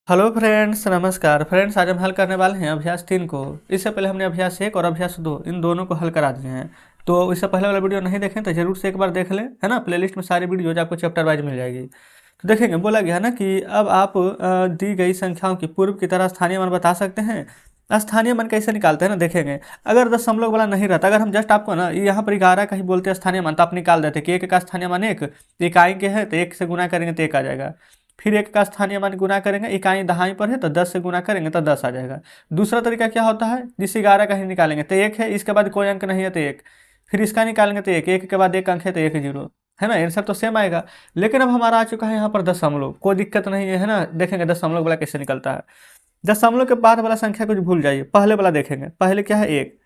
Hello friends, नमस्कार friends. आज हम हल करने वाले हैं अभ्यास 3 को। इससे पहले हमने अभ्यास 1 और अभ्यास 2 इन दोनों को हल करा दिए हैं। तो इससे पहले वाला वीडियो नहीं देखें तो जरूर से एक बार देख लें, है ना। प्लेलिस्ट में सारी वीडियोज आपको चैप्टर वाइज मिल जाएगी। तो देखेंगे, बोला गया है ना कि अब आप दी गई संख्याओं की पूर्व की तरह स्थानीय मान बता सकते हैं। स्थानीय मान कैसे निकालते हैं ना, देखेंगे। अगर दशमलव वाला नहीं रहता, अगर हम जस्ट आपको ना यहाँ पर 11 का ही बोलते हैं स्थानीय मान, तो आप निकाल देते कि एक का स्थानीय मान एक इकाई के है तो एक से गुना करेंगे तो एक आ जाएगा। फिर एक का स्थानीय मान गुना करेंगे, इकाई दहाई पर है तो 10 से गुना करेंगे तो 10 आ जाएगा। दूसरा तरीका क्या होता है, जिस 11 का ही निकालेंगे तो एक है, इसके बाद कोई अंक नहीं है तो एक, फिर इसका निकालेंगे तो एक, एक के बाद एक अंक है तो एक जीरो, है ना। आंसर तो सेम आएगा। लेकिन अब हमारा आ चुका है यहाँ पर दशमलव, कोई दिक्कत नहीं है ना। देखेंगे दशमलव वाला कैसे निकलता है। दशमलव के बाद वाला संख्या कुछ भूल जाइए, पहले वाला देखेंगे। पहले क्या है, एक।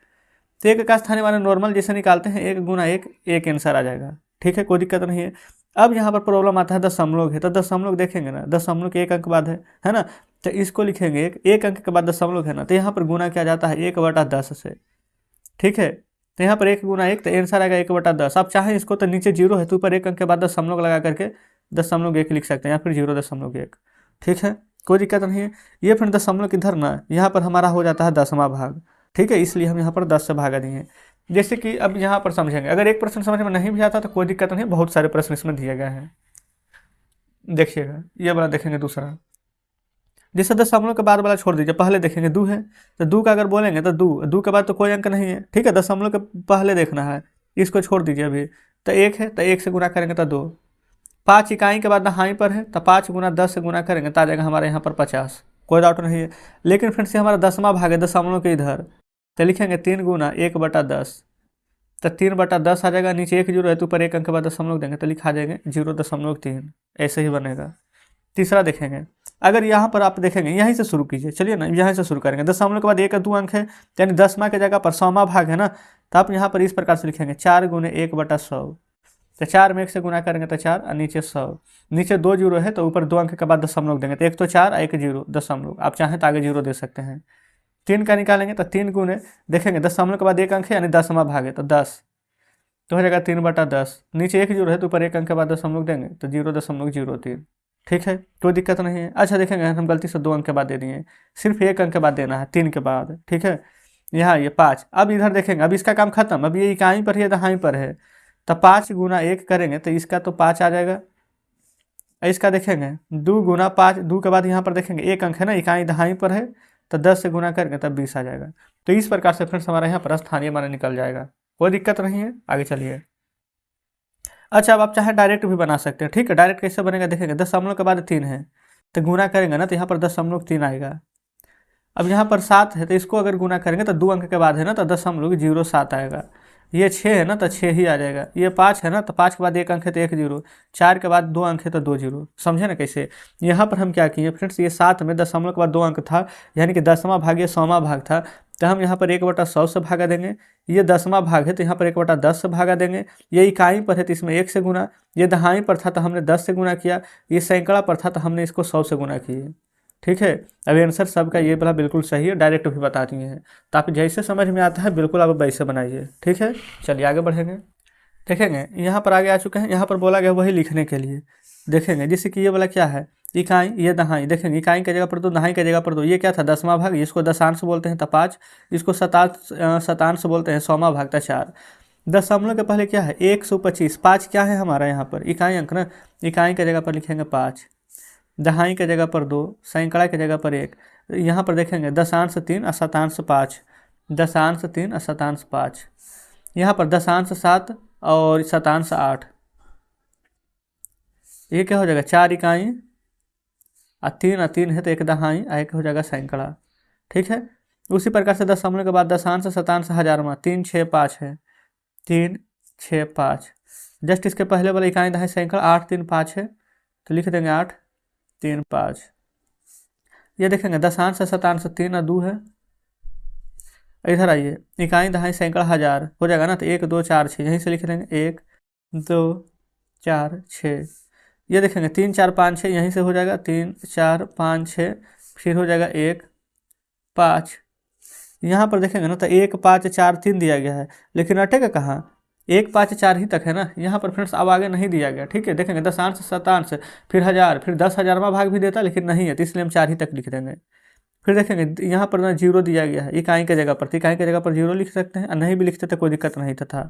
तो एक का स्थानीय मान नॉर्मल जैसे निकालते हैं, एक गुना एक, एक आंसर आ जाएगा। ठीक है, कोई दिक्कत नहीं है। अब यहाँ पर प्रॉब्लम आता है दशमलव है, तो दशमलव देखेंगे ना, दशमलव के एक अंक बाद है ना। तो इसको लिखेंगे एक अंक के बाद दशमलव है ना, तो यहाँ पर गुना किया जाता है 1/10 से। ठीक है, तो यहाँ पर एक गुना एक, तो आंसर आएगा 1/10। आप चाहें इसको तो नीचे जीरो है तो ऊपर एक अंक के बाद दशमलव लगा करके दशमलव एक लिख सकते हैं, या फिर 0.1। ठीक है, कोई दिक्कत नहीं है। ये फिर दशमलव किधर ना, यहाँ पर हमारा हो जाता है 10वां भाग। ठीक है, इसलिए हम यहाँ पर 10 से भागा दिए हैं। जैसे कि अब यहाँ पर समझेंगे, अगर एक प्रश्न समझ में नहीं भी आता तो कोई दिक्कत नहीं, बहुत सारे प्रश्न इसमें दिए गए हैं। देखिएगा, ये वाला देखेंगे दूसरा। जैसे दशमलव के बाद वाला छोड़ दीजिए, पहले देखेंगे दो है, तो दो का अगर बोलेंगे तो दो के बाद तो कोई अंक नहीं है। ठीक है, दशमलव के पहले देखना है, इसको छोड़ दीजिए अभी। तो एक है, तो एक से गुना करेंगे तो दो। 5 इकाई के बाद दहाई पर है, तो 5 गुना 10 से गुना करेंगे तो आ जाएगा हमारे यहाँ पर 50। कोई डाउट नहीं है। लेकिन फिर से हमारा 10वां भाग है दशमलव के इधर, तो लिखेंगे 3 गुना 1/10, तो 3/10 आ जाएगा। नीचे एक जीरो है तो ऊपर एक अंक के बाद दशमलव देंगे तो लिखा जाएंगे 0.3। ऐसे ही बनेगा। तीसरा देखेंगे, अगर यहाँ पर आप देखेंगे, यहीं से शुरू कीजिए, चलिए ना, यहीं से शुरू करेंगे। दशमलव के बाद एक दो अंक है, यानी 10वां की जगह पर 100वां भाग है ना, तो आप यहाँ पर इस प्रकार से लिखेंगे 4 गुने 1/100। तो 4 में 1 से गुना करेंगे तो 4 और नीचे 100। नीचे दो जीरो है तो ऊपर दो अंक के बाद दशमलव देंगे, तो एक तो 4 और एक जीरो दशमलव, आप चाहें तो आगे जीरो दे सकते हैं। 3 का निकालेंगे तो 3 गुने, देखेंगे दशमलव के बाद एक अंक है यानी 10वां भाग है तो 10, तो हो जाएगा 3/10। नीचे एक जीरो है तो ऊपर एक अंक के बाद दशमलव देंगे तो 0.03। ठीक है, कोई दिक्कत नहीं है। अच्छा देखेंगे, हम गलती से 2 अंक के बाद दे दिए, सिर्फ एक अंक के बाद देना है, 3 के बाद। ठीक है, यहाँ ये 5। अब इधर देखेंगे, अब इसका काम खत्म, अब ये इकाई पर है दहाई पर है, तो 5 गुना 1 करेंगे तो इसका तो 5 आ जाएगा। इसका देखेंगे 2 गुना 5, 2 के बाद यहाँ पर देखेंगे एक अंक है ना, इकाई दहाई पर है, तो 10 से गुना करेंगे तब 20 आ जाएगा। तो इस प्रकार से फ्रेंड्स हमारे यहाँ पर स्थानीय मान निकल जाएगा, कोई दिक्कत नहीं है। आगे चलिए। अच्छा, अब आप चाहे डायरेक्ट भी बना सकते हैं। ठीक है, डायरेक्ट कैसे बनेगा देखेंगे। दशमलव के बाद 3 है तो गुना करेंगे ना, तो यहाँ पर 0.3 आएगा। अब यहाँ पर 7 है तो इसको अगर गुना करेंगे तो 2 अंक के बाद है ना, तो 0.07 आएगा। ये 6 है ना तो 6 ही आ जाएगा। ये 5 है ना तो 5 के बाद एक अंक है तो एक जीरो, 4 के बाद 2 अंक है तो 2 जीरो। समझे ना कैसे। यहाँ पर हम क्या किए फ्रेंड्स, ये 7 में दशमलव के बाद 2 अंक था, यानी कि 10वां भाग ये 100वां भाग था, तो हम यहाँ पर 1/100 से भागा देंगे। ये 10वां भाग है तो यहाँ पर 1/10 से भागा देंगे। ये इकाई पर है तो इसमें 1 से गुना, ये दहाई पर था तो हमने 10 से गुना किया, ये सैकड़ा पर था तो हमने इसको 100 से गुना किए। ठीक है, अब आंसर सबका ये वाला बिल्कुल सही है, डायरेक्ट भी बता दिए हैं। तो आप जैसे समझ में आता है बिल्कुल आप वैसे बनाइए। ठीक है, चलिए आगे बढ़ेंगे। देखेंगे यहाँ पर आगे आ चुके हैं, यहाँ पर बोला गया वही लिखने के लिए। देखेंगे जैसे कि ये वाला क्या है, इकाई, ये दहाई। देखेंगे इकाई की जगह पर दो, दहाई की जगह पर दो। ये क्या था, 10वां भाग, इसको दशांश बोलते हैं तो 5, इसको शतांश बोलते हैं 100वां भाग था 4। दशमलव के पहले क्या है 125, 5 क्या है हमारा यहाँ पर इकाई अंक ना, इकाई की जगह पर लिखेंगे 5, दहाई की जगह पर 2, सैकड़ा की जगह पर 1। यहाँ पर देखेंगे दशांश 3 और शतांश 5, दशांश 3 और शतांश 5। यहाँ पर दशांश 7 और शतांश 8। ये क्या हो जाएगा, 4 इकाई और 3 है तो एक दहाई और एक हो जाएगा सैकड़ा। ठीक है, उसी प्रकार से दशमलव के बाद दशांश शतांश हजारवां, 3 6 5 है, 3 6 5। जस्ट इसके पहले वाला इकाई दहाई सैकड़ा 8 3 5 है, तो लिख देंगे 8 3 5। ये देखेंगे दशांश शतांश 3 और 2 है। इधर आइए, इकाई दहाई सैकड़ा हजार हो जाएगा ना, तो 1 2 4 6, यहीं से लिख देंगे 1 2 4 6। ये देखेंगे 3 4 5 6, यहीं से हो जाएगा 3 4 5 6, फिर हो जाएगा 1 5। यहाँ पर देखेंगे ना तो 1 5 4 3 दिया गया है, लेकिन अटेगा कहाँ, 1 5 4 ही तक है ना, यहाँ पर फ्रेंड्स अब आगे नहीं दिया गया। ठीक है, देखेंगे दशांश शतांश फिर 1000 फिर 10,000वां भाग भी देता लेकिन नहीं है, तो इसलिए हम 4 ही तक लिख देंगे। फिर देखेंगे यहाँ पर ना जीरो दिया गया है इकाई के जगह पर, तो इकाई के जगह पर जीरो लिख सकते हैं, और नहीं भी लिखते तो कोई दिक्कत नहीं था।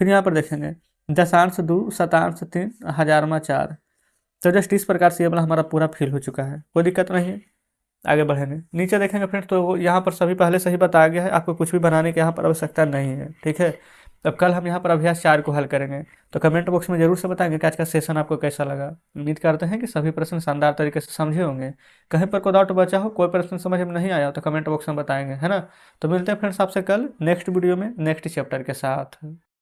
फिर यहाँ पर देखेंगे दशांश 2 शतांश 3 हजारमा 4। तो जस्ट इस प्रकार से ये वाला हमारा पूरा फिल हो चुका है, कोई दिक्कत नहीं है। आगे बढ़ेंगे, नीचे देखेंगे फ्रेंड्स तो यहाँ पर सभी पहले से ही बताया गया है, आपको कुछ भी बनाने की यहाँ पर आवश्यकता नहीं है। ठीक है, अब कल हम यहाँ पर अभ्यास 4 को हल करेंगे। तो कमेंट बॉक्स में जरूर से बताएंगे कि आज का सेशन आपको कैसा लगा। उम्मीद करते हैं कि सभी प्रश्न शानदार तरीके से समझे होंगे। कहीं पर कोई डाउट बचा हो, कोई प्रश्न समझ में नहीं आया हो, तो कमेंट बॉक्स में बताएंगे, है ना। तो मिलते हैं फ्रेंड्स आपसे कल नेक्स्ट वीडियो में नेक्स्ट चैप्टर के साथ।